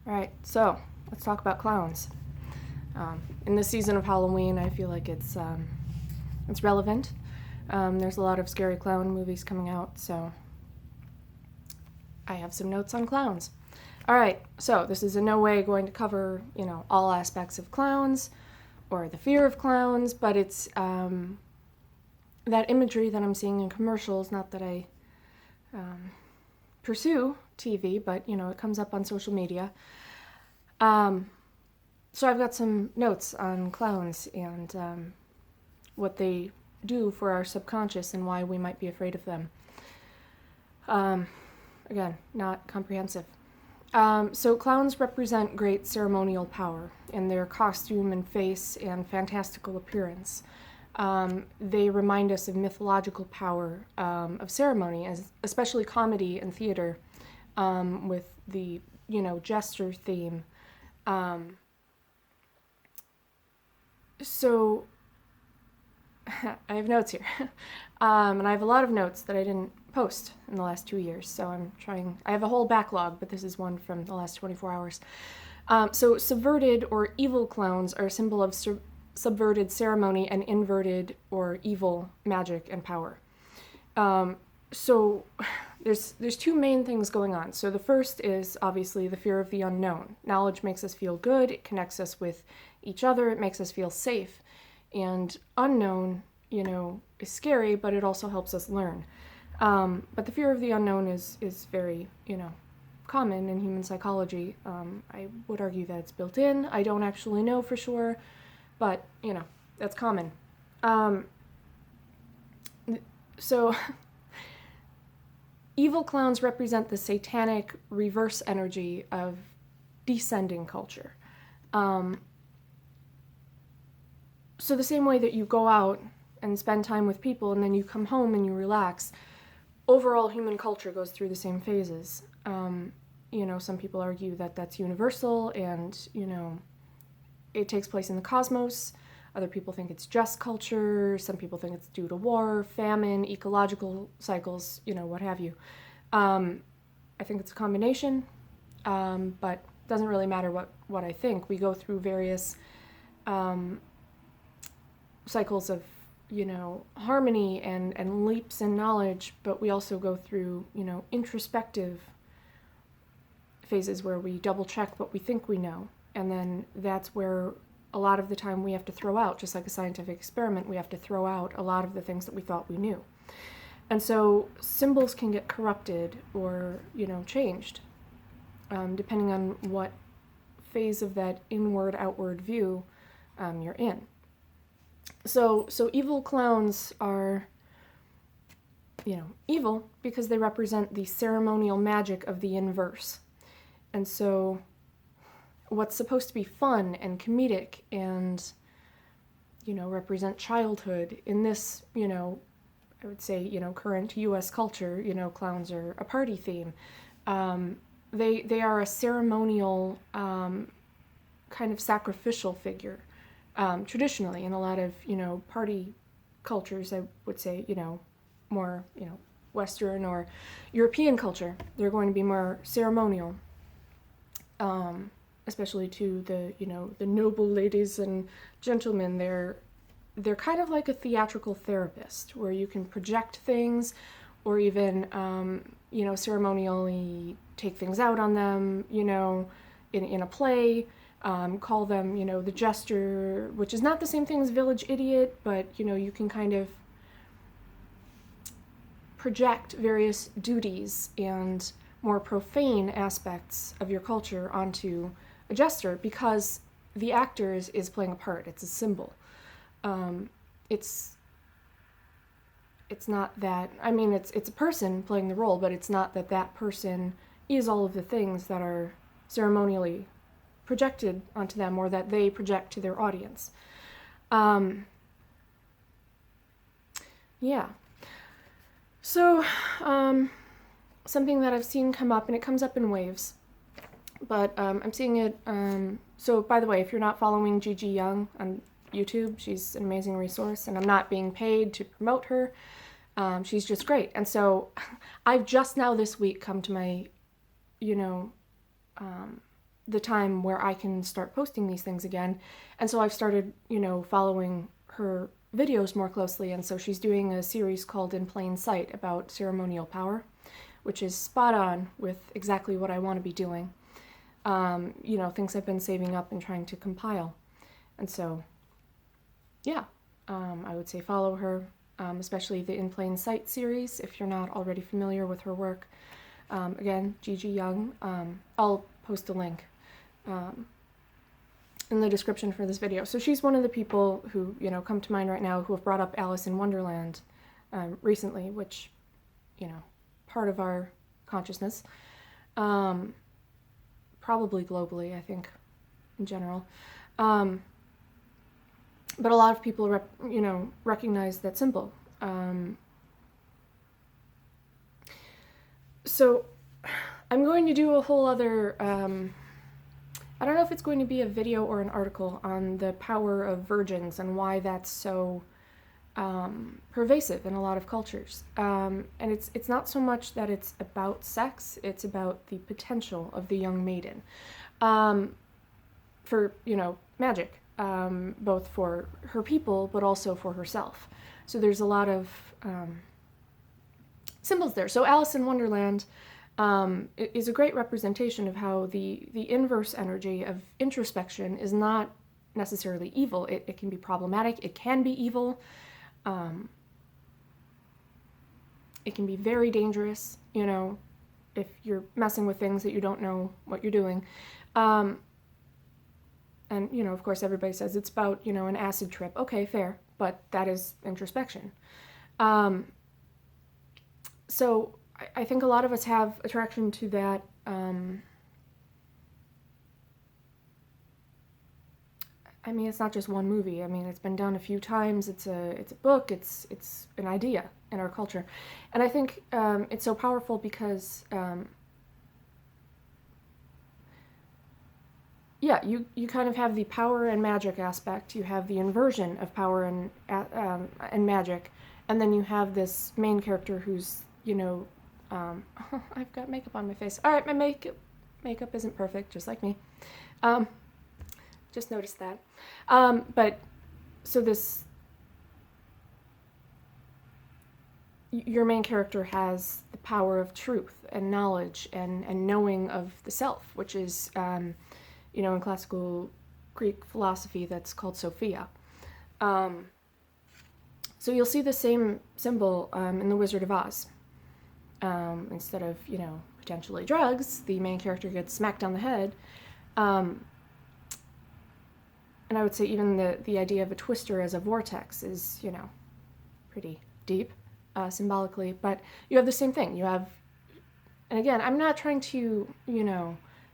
All right, so let's talk about clowns. In this season of Halloween, I feel like it's relevant. There's a lot of scary clown movies coming out, so I have some notes on clowns. All right, so this is in no way going to cover, all aspects of clowns or the fear of clowns, but it's that imagery that I'm seeing in commercials. Not that I pursue TV, but it comes up on social media. So I've got some notes on clowns and what they do for our subconscious and why we might be afraid of them. Again, not comprehensive. So clowns represent great ceremonial power in their costume and face and fantastical appearance. They remind us of mythological power of ceremony, especially comedy and theater, with the, jester theme. So I have notes here. And I have a lot of notes that I didn't post in the last 2 years, so I have a whole backlog, but this is one from the last 24 hours. So subverted or evil clowns are a symbol of subverted ceremony and inverted or evil magic and power. So there's two main things going on. So the first is obviously the fear of the unknown. Knowledge makes us feel good, it connects us with each other, it makes us feel safe. And unknown, is scary, but it also helps us learn. But the fear of the unknown is very, common in human psychology. I would argue that it's built in. I don't actually know for sure, but, that's common. So evil clowns represent the satanic reverse energy of descending culture. So the same way that you go out and spend time with people and then you come home and you relax, overall human culture goes through the same phases. Some people argue that that's universal and, it takes place in the cosmos. Other people think it's just culture. Some people think it's due to war, famine, ecological cycles, what have you. I think it's a combination, but it doesn't really matter what I think. We go through various cycles of, harmony and leaps in knowledge, but we also go through, introspective phases where we double check what we think we know. And then that's where a lot of the time we have to throw out, just like a scientific experiment, we have to throw out a lot of the things that we thought we knew. And so symbols can get corrupted or, changed, depending on what phase of that inward-outward view you're in. So evil clowns are, evil because they represent the ceremonial magic of the inverse. And so what's supposed to be fun and comedic and, represent childhood in this, I would say, current U.S. culture, clowns are a party theme. They are a ceremonial kind of sacrificial figure. Traditionally, in a lot of, party cultures, I would say, more, Western or European culture, they're going to be more ceremonial, especially to the, the noble ladies and gentlemen. They're kind of like a theatrical therapist where you can project things or even, ceremonially take things out on them, in a play. Call them, the jester, which is not the same thing as village idiot, but, you can kind of project various duties and more profane aspects of your culture onto a jester because the actor is playing a part. It's a symbol. It's not that, it's a person playing the role, but it's not that person is all of the things that are ceremonially projected onto them or that they project to their audience. So something that I've seen come up, and it comes up in waves, but I'm seeing it, so by the way, if you're not following Gigi Young on YouTube, she's an amazing resource, and I'm not being paid to promote her. She's just great. And so I've just now this week come to my, the time where I can start posting these things again. And so I've started, following her videos more closely. And so she's doing a series called In Plain Sight about ceremonial power, which is spot on with exactly what I want to be doing. Things I've been saving up and trying to compile. And so, yeah, I would say follow her, especially the In Plain Sight series, if you're not already familiar with her work. Again, Gigi Young. I'll post a link in the description for this video. So she's one of the people who, come to mind right now who have brought up Alice in Wonderland recently, which, part of our consciousness. Probably globally, I think, in general. But a lot of people, recognize that symbol. So I'm going to do a whole other, I don't know if it's going to be a video or an article on the power of virgins and why that's so pervasive in a lot of cultures. And it's not so much that it's about sex, it's about the potential of the young maiden for, magic, both for her people, but also for herself. So there's a lot of symbols there. So Alice in Wonderland is a great representation of how the inverse energy of introspection is not necessarily evil. It can be problematic, it can be evil. It can be very dangerous, if you're messing with things that you don't know what you're doing. And, of course, everybody says it's about, an acid trip. Okay, fair, but that is introspection. So I think a lot of us have attraction to that. It's not just one movie. It's been done a few times. It's a book. It's an idea in our culture, and I think it's so powerful because, you kind of have the power and magic aspect. You have the inversion of power and magic, and then you have this main character who's I've got makeup on my face. All right, my makeup isn't perfect, just like me. Just noticed that. But so your main character has the power of truth and knowledge and knowing of the self, which is, in classical Greek philosophy, that's called Sophia. So you'll see the same symbol in The Wizard of Oz. Instead of, potentially drugs, the main character gets smacked on the head. And I would say even the idea of a twister as a vortex is, pretty deep, symbolically. But you have the same thing. You have, and again, I'm not trying to,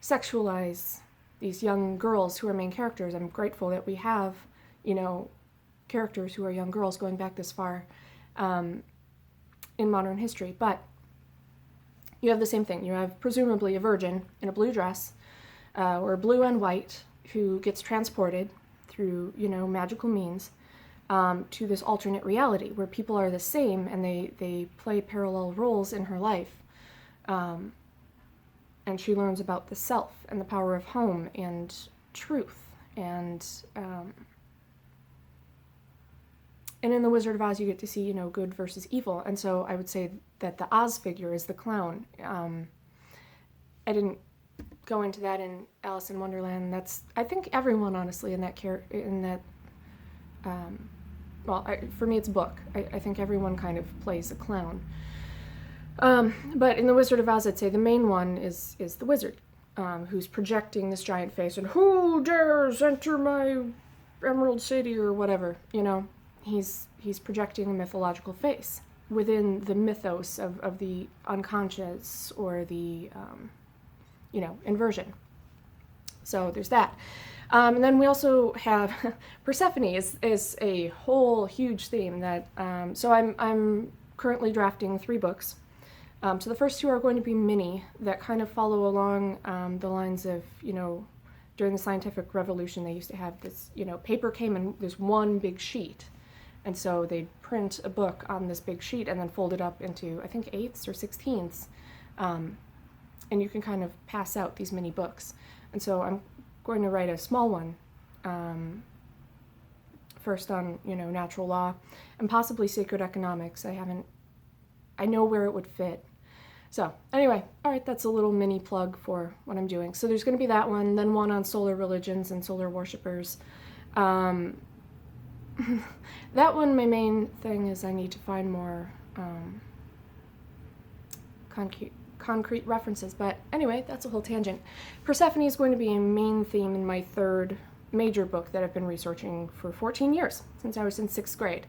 sexualize these young girls who are main characters. I'm grateful that we have, characters who are young girls going back this far in modern history. But you have the same thing. You have presumably a virgin in a blue dress, or blue and white, who gets transported through, magical means to this alternate reality where people are the same and they play parallel roles in her life. And she learns about the self and the power of home and truth. And in The Wizard of Oz, you get to see, good versus evil. And so I would say that the Oz figure is the clown. I didn't go into that in Alice in Wonderland. I think everyone, honestly, in that for me, it's a book. I think everyone kind of plays a clown. But in The Wizard of Oz, I'd say the main one is the wizard, who's projecting this giant face, and who dares enter my Emerald City, or whatever, He's projecting a mythological face within the mythos of the unconscious or the, inversion. So there's that. And then we also have Persephone is a whole huge theme that, so I'm currently drafting 3 books. So the first 2 are going to be mini that kind of follow along the lines of, during the scientific revolution, they used to have this, paper came in this one big sheet. And so they'd print a book on this big sheet and then fold it up into, I think, 8ths or 16ths. And you can kind of pass out these mini books. And so I'm going to write a small one, first on, natural law and possibly sacred economics. I know where it would fit. So anyway, all right, that's a little mini plug for what I'm doing. So there's going to be that one, then one on solar religions and solar worshippers. That one, my main thing is I need to find more concrete references. But anyway, that's a whole tangent. Persephone is going to be a main theme in my third major book that I've been researching for 14 years, since I was in 6th grade.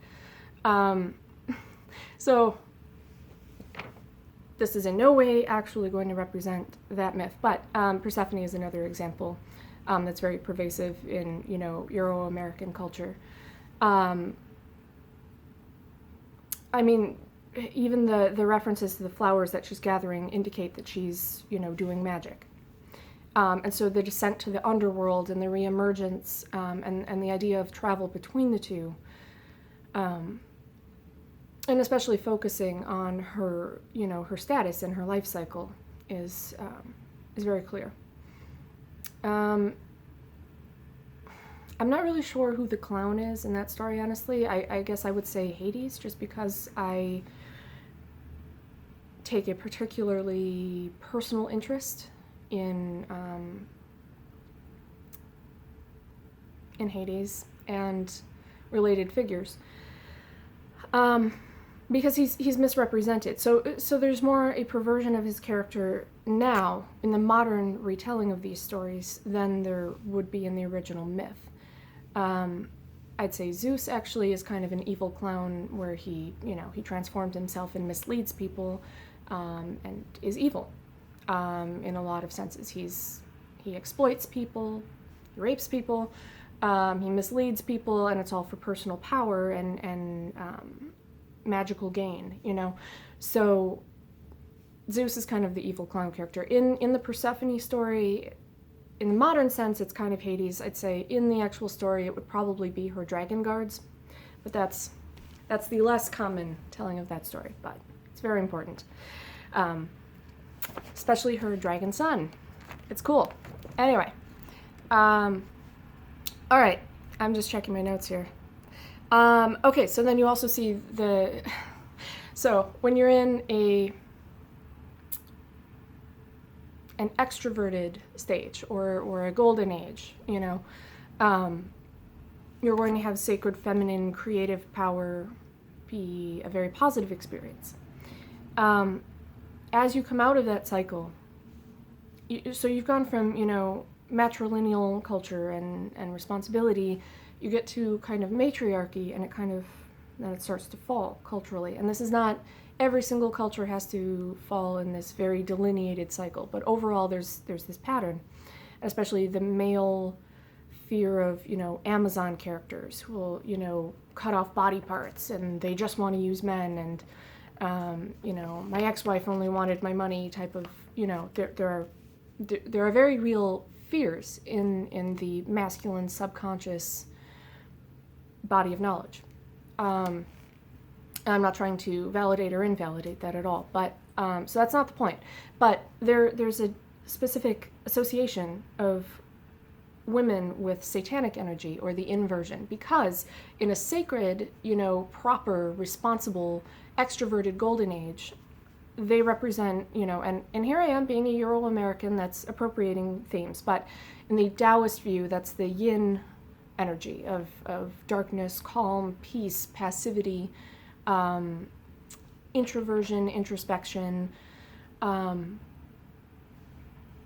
So this is in no way actually going to represent that myth, but Persephone is another example that's very pervasive in, Euro-American culture. I mean, even the references to the flowers that she's gathering indicate that she's, doing magic. And so the descent to the underworld and the reemergence and the idea of travel between the two, and especially focusing on her, her status and her life cycle is very clear. I'm not really sure who the clown is in that story, honestly. I guess I would say Hades, just because I take a particularly personal interest in Hades and related figures, because he's misrepresented. So there's more a perversion of his character now in the modern retelling of these stories than there would be in the original myth. I'd say Zeus actually is kind of an evil clown where he transformed himself and misleads people, and is evil in a lot of senses. He exploits people, he rapes people, he misleads people, and it's all for personal power and magical gain, So Zeus is kind of the evil clown character. In the Persephone story, in the modern sense, it's kind of Hades. I'd say in the actual story, it would probably be her dragon guards, but that's the less common telling of that story, but it's very important. Especially her dragon son. It's cool. Anyway, all right, I'm just checking my notes here. Okay, so then you also see so when you're in an extroverted stage or a golden age, you're going to have sacred feminine creative power be a very positive experience. As you come out of that cycle, so you've gone from, matrilineal culture and responsibility, you get to kind of matriarchy, and then it starts to fall culturally. And this is not, every single culture has to fall in this very delineated cycle, but overall there's this pattern, especially the male fear of, Amazon characters who will, cut off body parts and they just want to use men, and, my ex-wife only wanted my money type of, there are very real fears in the masculine subconscious body of knowledge. I'm not trying to validate or invalidate that at all, but so that's not the point. But there's a specific association of women with satanic energy or the inversion, because in a sacred, proper, responsible, extroverted golden age, they represent, and here I am being a Euro-American that's appropriating themes, but in the Taoist view, that's the yin energy of darkness, calm, peace, passivity, introversion, introspection,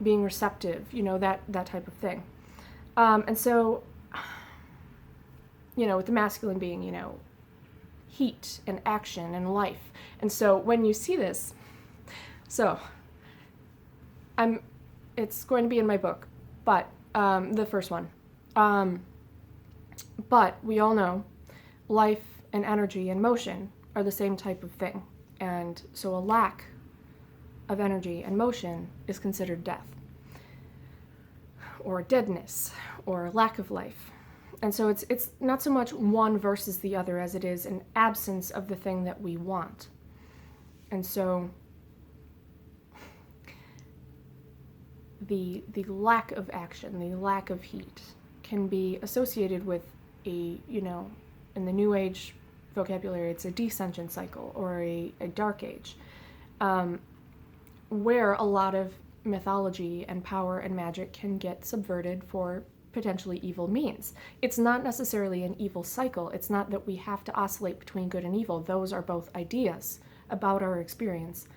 being receptive, that type of thing. And so, with the masculine being, heat and action and life. And so when you see this, it's going to be in my book, but the first one. But we all know life and energy and motion are the same type of thing. And so a lack of energy and motion is considered death, or deadness, or lack of life. And so it's not so much one versus the other as it is an absence of the thing that we want. And so the lack of action, the lack of heat, can be associated with a, in the New Age vocabulary, it's a descension cycle or a dark age, where a lot of mythology and power and magic can get subverted for potentially evil means. It's not necessarily an evil cycle. It's not that we have to oscillate between good and evil. Those are both ideas about our experience.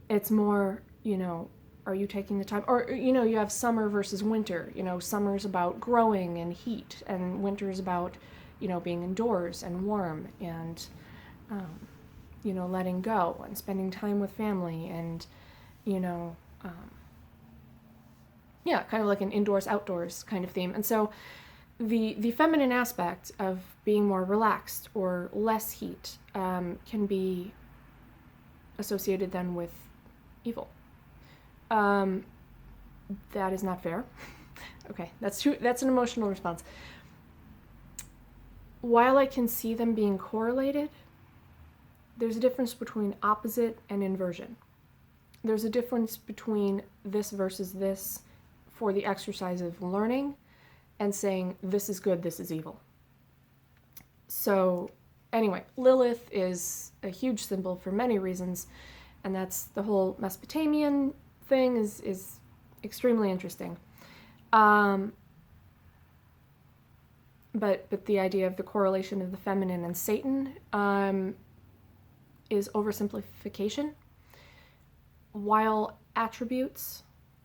It's more, are you taking the time? Or, you have summer versus winter. Summer's about growing and heat, and winter's about, being indoors and warm and, letting go and spending time with family and, kind of like an indoors-outdoors kind of theme. And so the feminine aspect of being more relaxed or less heat can be associated then with evil. That is not fair. Okay, that's true. That's an emotional response. While I can see them being correlated, there's a difference between opposite and inversion. There's a difference between this versus this for the exercise of learning and saying, this is good, this is evil. So anyway, Lilith is a huge symbol for many reasons, and that's the whole Mesopotamian thing is extremely interesting. But the idea of the correlation of the feminine and Satan is oversimplification. While attributes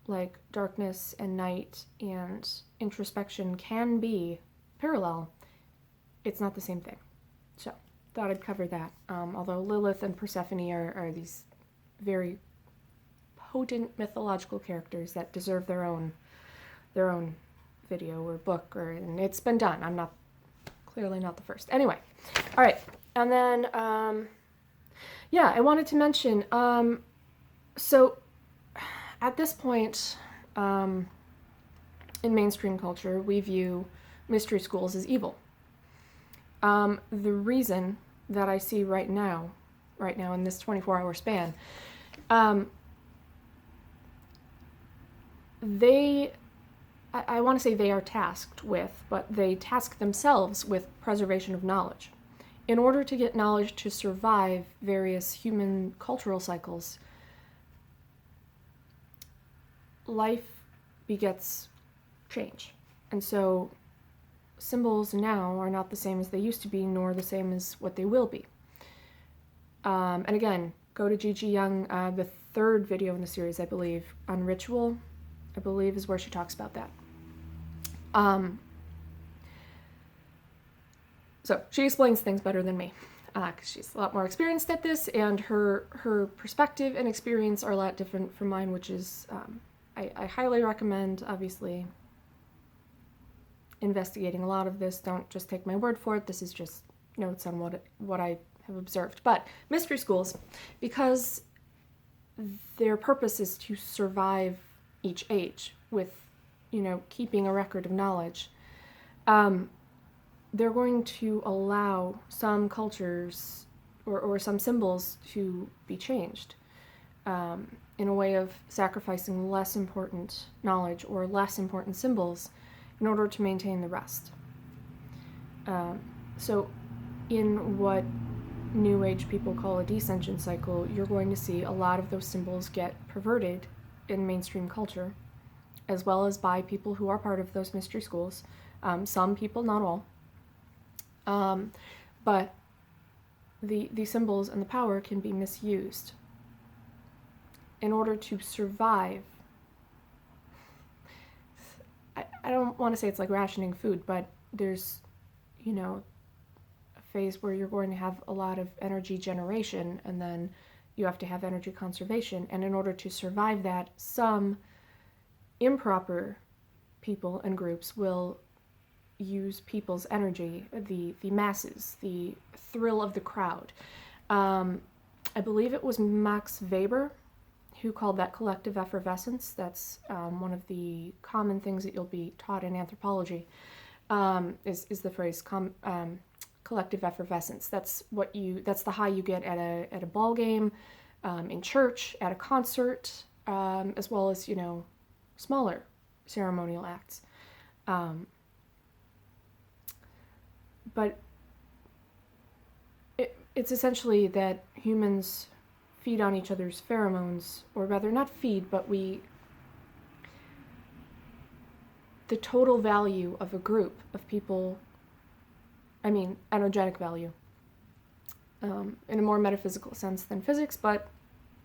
like darkness and night and introspection can be parallel, it's not the same thing. So, thought I'd cover that. Although Lilith and Persephone are these very potent mythological characters that deserve their own video or book, and it's been done. I'm clearly not the first. Anyway, all right, and then I wanted to mention. So, at this point, in mainstream culture, we view mystery schools as evil. The reason that I see right now in this 24-hour span, I want to say they are tasked with, but they task themselves with preservation of knowledge. In order to get knowledge to survive various human cultural cycles, life begets change. And so symbols now are not the same as they used to be, nor the same as what they will be. And again, go to Gigi Young, the third video in the series, I believe, on ritual, I believe is where she talks about that. So she explains things better than me, because she's a lot more experienced at this, and her perspective and experience are a lot different from mine, which is, I highly recommend, obviously, investigating a lot of this. Don't just take my word for it. This is just notes on what I have observed. But mystery schools, because their purpose is to survive each age with, keeping a record of knowledge, they're going to allow some cultures or some symbols to be changed in a way of sacrificing less important knowledge or less important symbols in order to maintain the rest. So in what New Age people call a descension cycle, you're going to see a lot of those symbols get perverted in mainstream culture, as well as by people who are part of those mystery schools. Some people, not all. But the symbols and the power can be misused in order to survive. I don't want to say it's like rationing food, but there's, a phase where you're going to have a lot of energy generation, and then you have to have energy conservation. And in order to survive that, some improper people and groups will use people's energy, the masses, the thrill of the crowd. I believe it was Max Weber who called that collective effervescence. That's one of the common things that you'll be taught in anthropology, is the phrase collective effervescence. That's the high you get at a ball game, in church, at a concert, as well as smaller ceremonial acts. But it's essentially that humans feed on each other's pheromones, or rather not feed, but the total value of a group of people, energetic value, in a more metaphysical sense than physics, but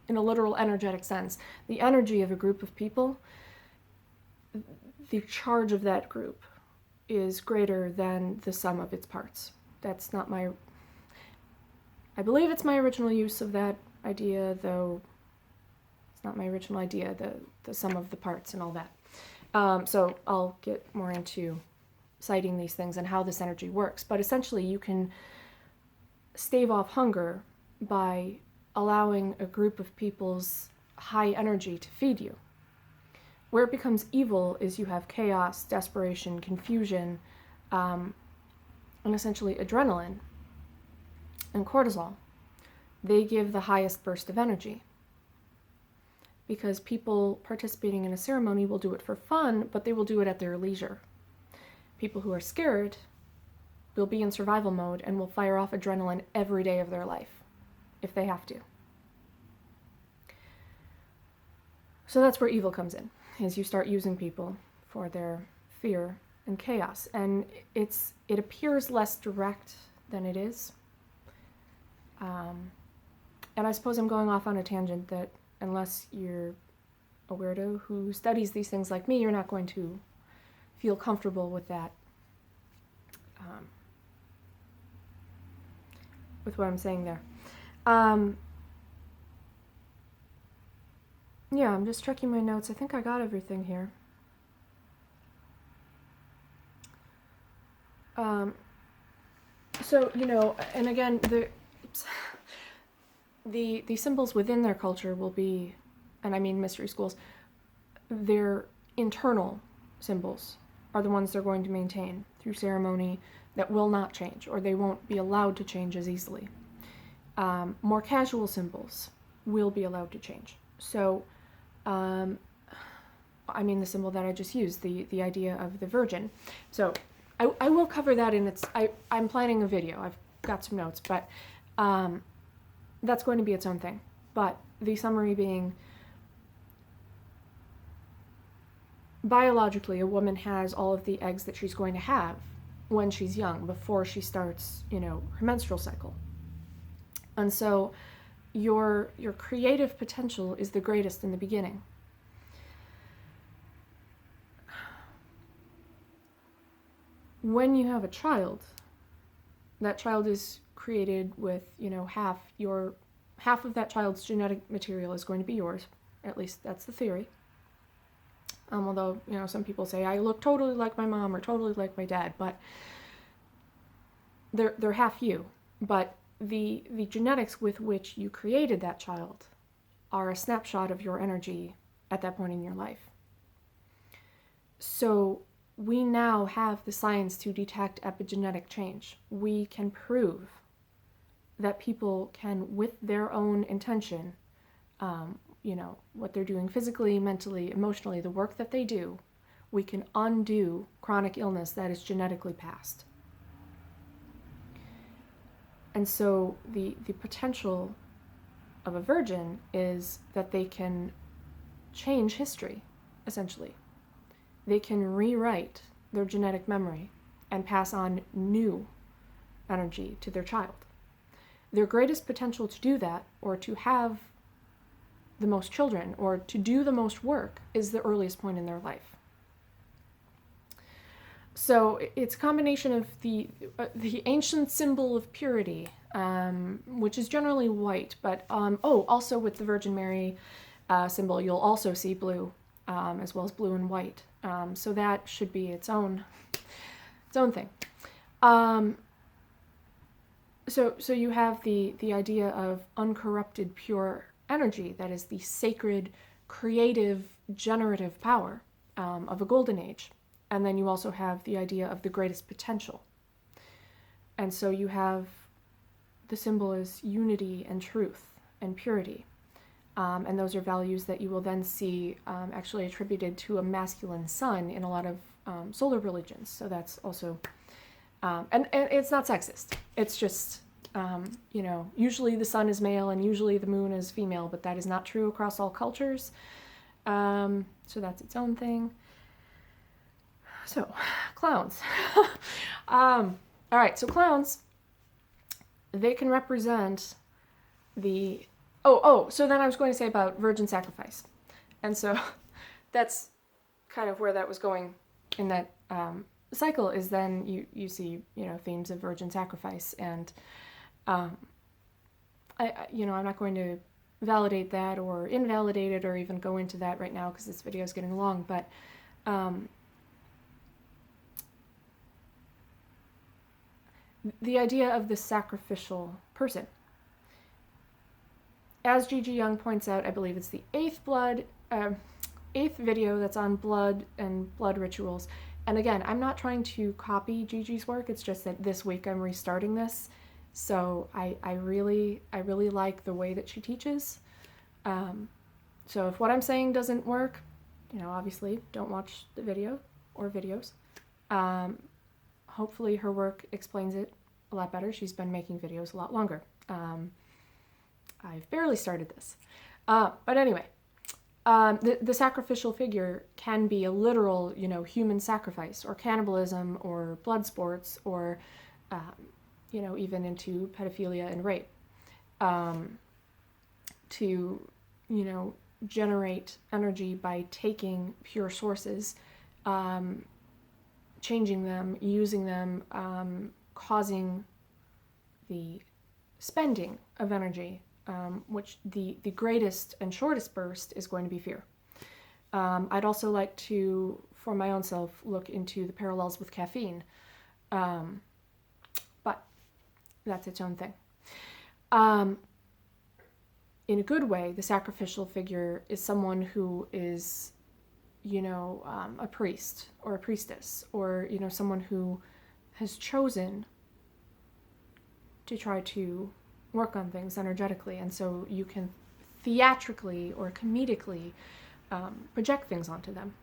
in a literal energetic sense, the energy of a group of people, the charge of that group is greater than the sum of its parts. That's not I believe it's my original use of that idea, though it's not my original idea, the sum of the parts and all that. So I'll get more into citing these things and how this energy works. But essentially, you can stave off hunger by allowing a group of people's high energy to feed you. Where it becomes evil is you have chaos, desperation, confusion, and essentially adrenaline and cortisol. They give the highest burst of energy. Because people participating in a ceremony will do it for fun, but they will do it at their leisure. People who are scared will be in survival mode and will fire off adrenaline every day of their life, if they have to. So that's where evil comes in, is you start using people for their fear and chaos. And it appears less direct than it is. And I suppose I'm going off on a tangent that unless you're a weirdo who studies these things like me, you're not going to feel comfortable with that, with what I'm saying there. Yeah, I'm just checking my notes. I think I got everything here. So, and again, the symbols within their culture will be, and I mean mystery schools, their internal symbols are the ones they're going to maintain through ceremony that will not change, or they won't be allowed to change as easily. More casual symbols will be allowed to change. So, the symbol that I just used, the idea of the virgin. So, I will cover that in I'm planning a video. I've got some notes, but that's going to be its own thing. But the summary being, biologically, a woman has all of the eggs that she's going to have when she's young, before she starts, her menstrual cycle. And so your creative potential is the greatest in the beginning. When you have a child, that child is created with, half of that child's genetic material is going to be yours. At least that's the theory. Although, some people say, I look totally like my mom or totally like my dad, but they're half you. But the genetics with which you created that child are a snapshot of your energy at that point in your life. So we now have the science to detect epigenetic change. We can prove that people can, with their own intention, what they're doing physically, mentally, emotionally, the work that they do, we can undo chronic illness that is genetically passed. And so the potential of a virgin is that they can change history, essentially. They can rewrite their genetic memory and pass on new energy to their child. Their greatest potential to do that, or to have the most children, or to do the most work, is the earliest point in their life. So it's a combination of the ancient symbol of purity, which is generally white, but also with the Virgin Mary symbol, you'll also see blue, as well as blue and white. So that should be its own thing. So you have the idea of uncorrupted, pure energy, that is the sacred, creative, generative power of a golden age. And then you also have the idea of the greatest potential. And so you have the symbol as unity and truth and purity. And those are values that you will then see actually attributed to a masculine sun in a lot of solar religions. So that's also, and it's not sexist. It's just, you know, usually the sun is male and usually the moon is female, but that is not true across all cultures. So that's its own thing. So, clowns. All right, so clowns, they can represent the... so then I was going to say about virgin sacrifice. And so that's kind of where that was going in that cycle, is then you see, you know, themes of virgin sacrifice. And, you know, I'm not going to validate that or invalidate it or even go into that right now because this video is getting long, but the idea of the sacrificial person. As Gigi Young points out, I believe it's the eighth video that's on blood and blood rituals. And again, I'm not trying to copy Gigi's work, it's just that this week I'm restarting this. So I really like the way that she teaches. So if what I'm saying doesn't work, you know, obviously don't watch the video or videos. Hopefully her work explains it a lot better. She's been making videos a lot longer. I've barely started this. But anyway, the sacrificial figure can be a literal, you know, human sacrifice or cannibalism or blood sports or, you know, even into pedophilia and rape. To, you know, generate energy by taking pure sources, changing them, using them, causing the spending of energy, which the greatest and shortest burst is going to be fear. I'd also like to, for my own self, look into the parallels with caffeine, but that's its own thing. In a good way, the sacrificial figure is someone who is, you know, a priest or a priestess, or, you know, someone who has chosen to try to work on things energetically, and so you can theatrically or comedically project things onto them.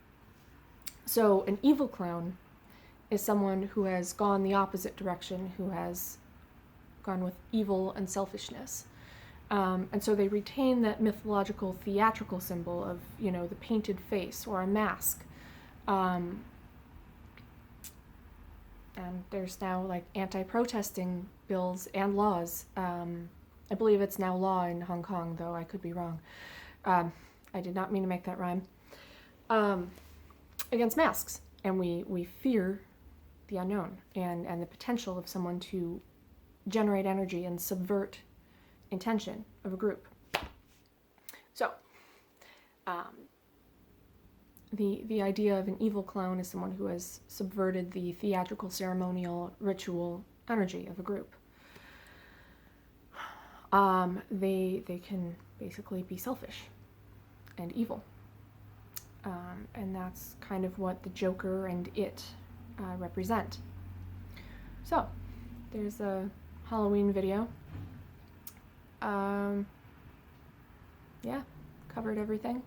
So an evil clown is someone who has gone the opposite direction, who has gone with evil and selfishness. And so they retain that mythological theatrical symbol of, you know, the painted face or a mask. And there's now like anti-protesting bills and laws. I believe it's now law in Hong Kong, though I could be wrong. I did not mean to make that rhyme. Against masks. And we fear the unknown and the potential of someone to generate energy and subvert intention of a group. So, the idea of an evil clown is someone who has subverted the theatrical, ceremonial, ritual energy of a group. They can basically be selfish and evil. And that's kind of what the Joker and It represent. So, there's a Halloween video. Yeah, covered everything.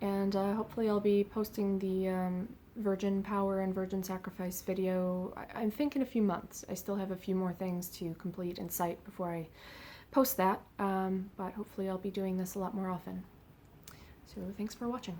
And hopefully I'll be posting the Virgin Power and Virgin Sacrifice video, I think in a few months. I still have a few more things to complete and cite before I post that, but hopefully I'll be doing this a lot more often. So thanks for watching.